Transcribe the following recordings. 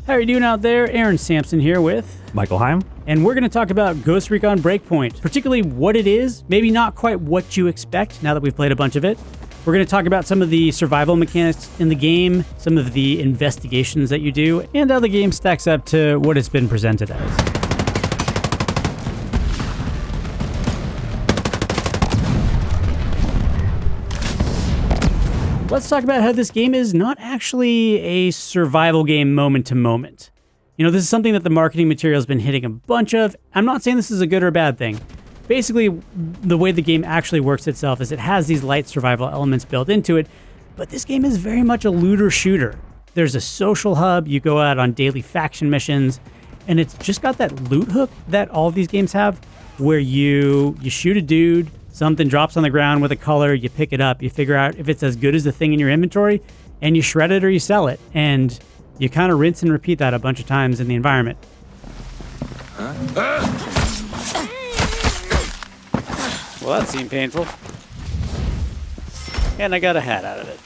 How are you doing out there? Aaron Sampson here with Michael Heim. And we're going to talk about Ghost Recon Breakpoint, particularly what it is, maybe not quite what you expect now that we've played a bunch of it. We're going to talk about some of the survival mechanics in the game, some of the investigations that you do, and how the game stacks up to what it's been presented as. Let's talk about how this game is not actually a survival game moment to moment. You know, this is something that the marketing material has been hitting a bunch of. I'm not saying this is a good or a bad thing. Basically, the way the game actually works itself is it has these light survival elements built into it, but this game is very much a looter shooter. There's a social hub, you go out on daily faction missions, and it's just got that loot hook that all of these games have, where you shoot a dude, something drops on the ground with a color, you pick it up, you figure out if it's as good as the thing in your inventory, and you shred it or you sell it. And you kind of rinse and repeat that a bunch of times in the environment. Well, that seemed painful. And I got a hat out of it.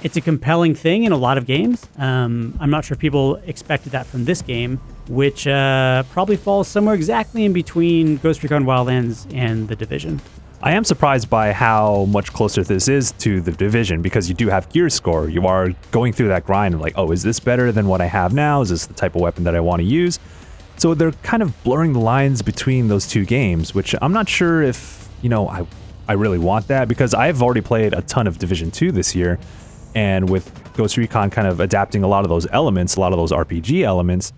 It's a compelling thing in a lot of games. I'm not sure if people expected that from this game, which probably falls somewhere exactly in between Ghost Recon Wildlands and The Division. I am surprised by how much closer this is to The Division, because you do have gear score. You are going through that grind of like, oh, is this better than what I have now? Is this the type of weapon that I want to use? So they're kind of blurring the lines between those two games, which I'm not sure if, I really want that, because I've already played a ton of Division 2 this year, and with Ghost Recon kind of adapting a lot of those elements, a lot of those RPG elements,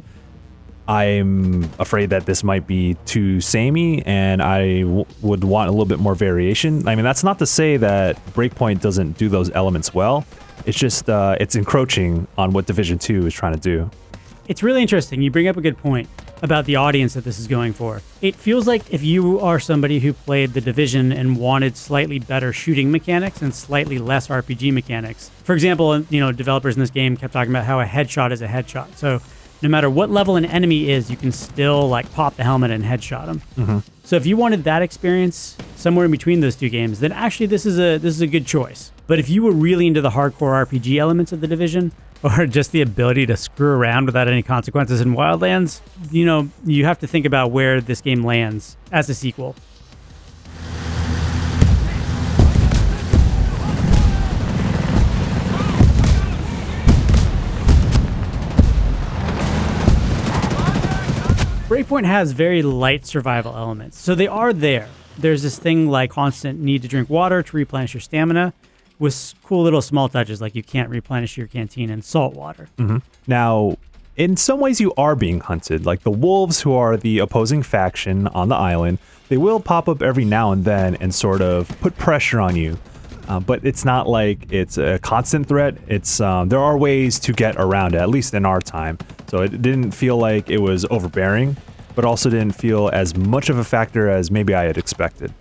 I'm afraid that this might be too samey, and I would want a little bit more variation. I mean, that's not to say that Breakpoint doesn't do those elements well. It's just it's encroaching on what Division 2 is trying to do. It's really interesting. You bring up a good point about the audience that this is going for. It feels like if you are somebody who played The Division and wanted slightly better shooting mechanics and slightly less RPG mechanics. For example, developers in this game kept talking about how a headshot is a headshot. So no matter what level an enemy is, you can still pop the helmet and headshot them. Mm-hmm. So if you wanted that experience somewhere in between those two games, then actually this is a good choice. But if you were really into the hardcore RPG elements of The Division, or just the ability to screw around without any consequences in Wildlands, you have to think about where this game lands as a sequel. Breakpoint has very light survival elements, so they are there. There's this thing like constant need to drink water to replenish your stamina, with cool little small touches like you can't replenish your canteen in salt water. Mm-hmm. Now, in some ways you are being hunted. Like the wolves, who are the opposing faction on the island, they will pop up every now and then and sort of put pressure on you. But it's not like it's a constant threat. It's there are ways to get around it, at least in our time. So it didn't feel like it was overbearing, but also didn't feel as much of a factor as maybe I had expected.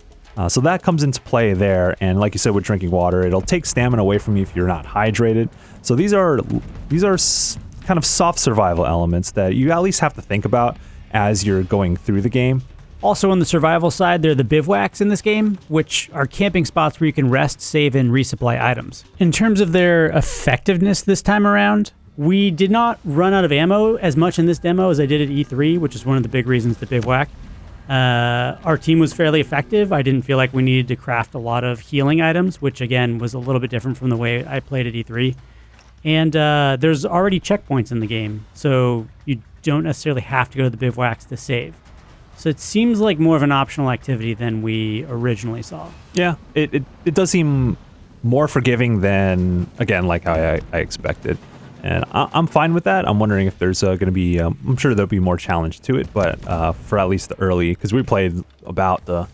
So that comes into play there, and like you said with drinking water, it'll take stamina away from you if you're not hydrated. So these are kind of soft survival elements that you at least have to think about as you're going through the game. Also on the survival side, there are the bivouacs in this game, which are camping spots where you can rest, save, and resupply items. In terms of their effectiveness this time around, we did not run out of ammo as much in this demo as I did at E3, which is one of the big reasons to bivouac. Our team was fairly effective. I didn't feel like we needed to craft a lot of healing items, which again was a little bit different from the way I played at E3. And there's already checkpoints in the game, so you don't necessarily have to go to the bivouacs to save. So it seems like more of an optional activity than we originally saw. Yeah, it does seem more forgiving than, again, like how I expected. And I'm fine with that. I'm wondering if there's going to be, I'm sure there'll be more challenge to it, but for at least the early, because we played about the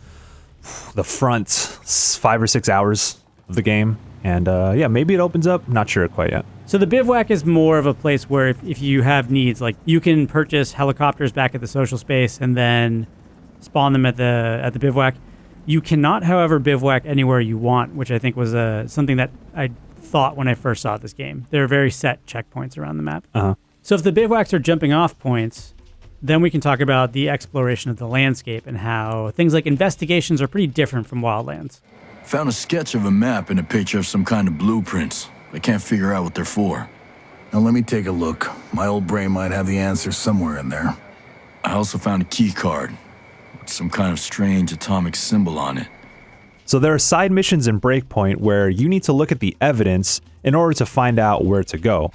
front 5 or 6 hours of the game. And yeah, maybe it opens up. Not sure quite yet. So the bivouac is more of a place where if you have needs, like you can purchase helicopters back at the social space and then spawn them at the bivouac. You cannot, however, bivouac anywhere you want, which I think was something that I thought when I first saw this game. There are very set checkpoints around the map. Uh-huh. So if the bivouacs are jumping off points, then we can talk about the exploration of the landscape and how things like investigations are pretty different from Wildlands. Found a sketch of a map and a picture of some kind of blueprints. I can't figure out what they're for. Now let me take a look. My old brain might have the answer somewhere in there. I also found a key card with some kind of strange atomic symbol on it. So there are side missions in Breakpoint where you need to look at the evidence in order to find out where to go.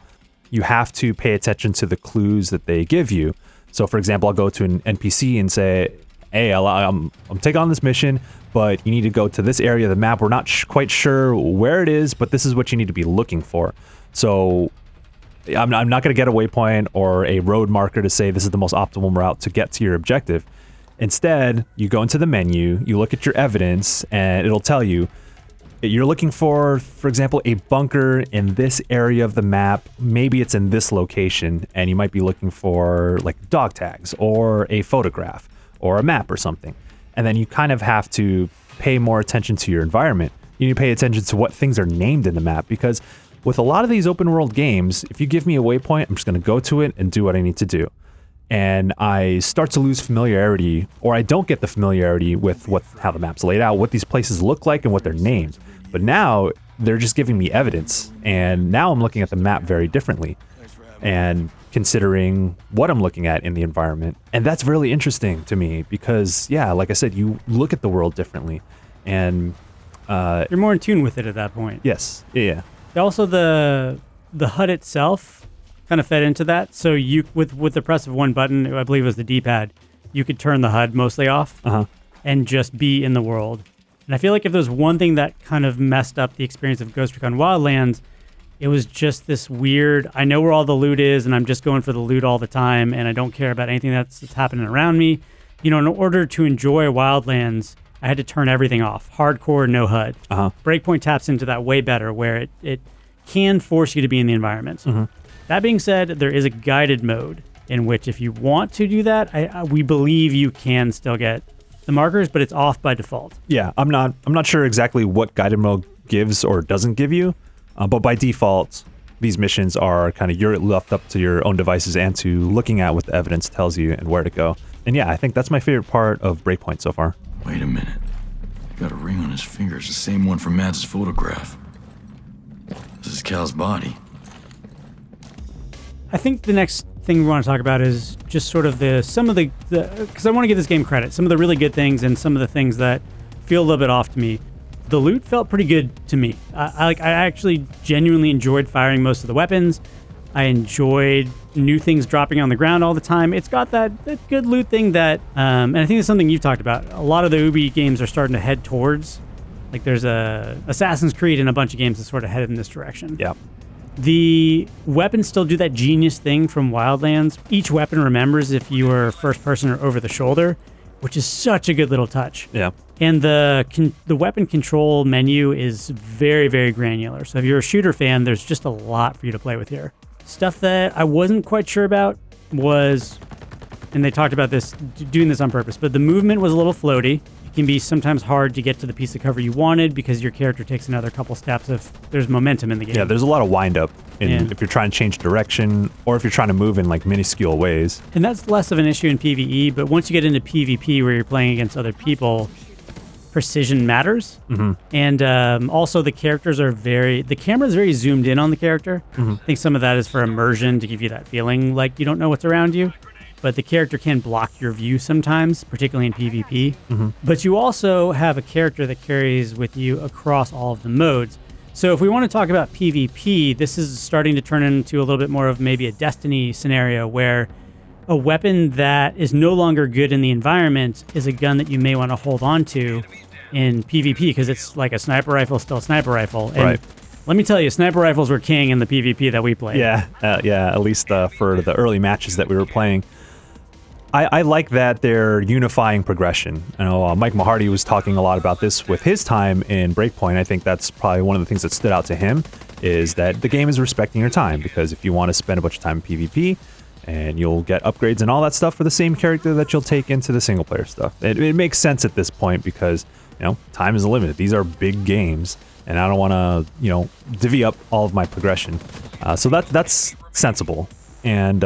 You have to pay attention to the clues that they give you. So for example, I'll go to an NPC and say, hey, I'm taking on this mission, but you need to go to this area of the map. We're not quite sure where it is, but this is what you need to be looking for. So I'm not going to get a waypoint or a road marker to say this is the most optimal route to get to your objective. Instead, you go into the menu, you look at your evidence, and it'll tell you you're looking for example, a bunker in this area of the map. Maybe it's in this location, and you might be looking for like dog tags or a photograph or a map or something. And then you kind of have to pay more attention to your environment. You need to pay attention to what things are named in the map, because with a lot of these open world games, if you give me a waypoint, I'm just going to go to it and do what I need to do. And I start to lose familiarity, or I don't get the familiarity with how the map's laid out, what these places look like, and what they're named. But now they're just giving me evidence, and now I'm looking at the map very differently and considering what I'm looking at in the environment. And that's really interesting to me because, yeah, like I said, you look at the world differently, and you're more in tune with it at that point. Yes, yeah. Also, the HUD itself kind of fed into that. So you, with the press of one button, I believe it was the D-pad, you could turn the HUD mostly off and just be in the world. And I feel like if there's one thing that kind of messed up the experience of Ghost Recon Wildlands, it was just this weird, I know where all the loot is and I'm just going for the loot all the time and I don't care about anything that's happening around me. You know, in order to enjoy Wildlands, I had to turn everything off. Hardcore, no HUD. Breakpoint taps into that way better, where it can force you to be in the environment. That being said, there is a guided mode in which if you want to do that, we believe you can still get the markers, but it's off by default. Yeah, I'm not sure exactly what guided mode gives or doesn't give you, but by default, these missions are kind of you're left up to your own devices and to looking at what the evidence tells you and where to go. And yeah, I think that's my favorite part of Breakpoint so far. Wait a minute. He got a ring on his finger. It's the same one from Mads' photograph. This is Cal's body. I think the next thing we want to talk about is just sort of some of the because I want to give this game credit, some of the really good things and some of the things that feel a little bit off to me. The loot felt pretty good to me. I actually genuinely enjoyed firing most of the weapons. I enjoyed new things dropping on the ground all the time. It's got that good loot thing that, and I think it's something you've talked about. A lot of the Ubi games are starting to head towards, like there's a Assassin's Creed and a bunch of games that sort of headed in this direction. Yeah. The weapons still do that genius thing from Wildlands. Each weapon remembers if you are first person or over the shoulder, which is such a good little touch. Yeah. And the weapon control menu is very, very granular. So if you're a shooter fan, there's just a lot for you to play with here. Stuff that I wasn't quite sure about was, and they talked about this, doing this on purpose, but the movement was a little floaty. It can be sometimes hard to get to the piece of cover you wanted because your character takes another couple steps if there's momentum in the game. Yeah, there's a lot of wind up if you're trying to change direction or if you're trying to move in like minuscule ways. And that's less of an issue in PvE, but once you get into PvP where you're playing against other people, precision matters. And also the characters are the camera is very zoomed in on the character. I think some of that is for immersion to give you that feeling like you don't know what's around you. But the character can block your view sometimes, particularly in PvP. But you also have a character that carries with you across all of the modes. So if we want to talk about PvP, this is starting to turn into a little bit more of maybe a Destiny scenario where a weapon that is no longer good in the environment is a gun that you may want to hold on to in PvP because it's like a sniper rifle, still a sniper rifle. And right. Let me tell you, sniper rifles were king in the PvP that we played. Yeah, at least for the early matches that we were playing. I like that they're unifying progression. I know Mike Mahardy was talking a lot about this with his time in Breakpoint. I think that's probably one of the things that stood out to him is that the game is respecting your time, because if you want to spend a bunch of time in PvP and you'll get upgrades and all that stuff for the same character that you'll take into the single player stuff. It makes sense at this point because, you know, time is limited. These are big games and I don't want to, you know, divvy up all of my progression. So that's sensible. And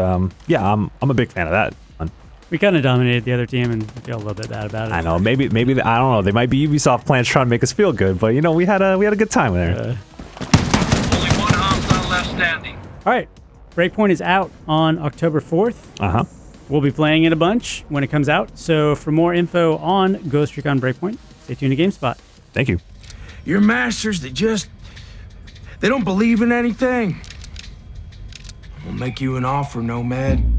yeah, I'm a big fan of that. We kind of dominated the other team and feel a little bit bad about it. I know, maybe I don't know. They might be Ubisoft plans trying to make us feel good, but you know, we had a good time there. Only one hostile left standing. All right, Breakpoint is out on October 4th. Uh-huh. We'll be playing it a bunch when it comes out. So for more info on Ghost Recon Breakpoint, stay tuned to GameSpot. Thank you. Your masters, they don't believe in anything. We'll make you an offer, Nomad.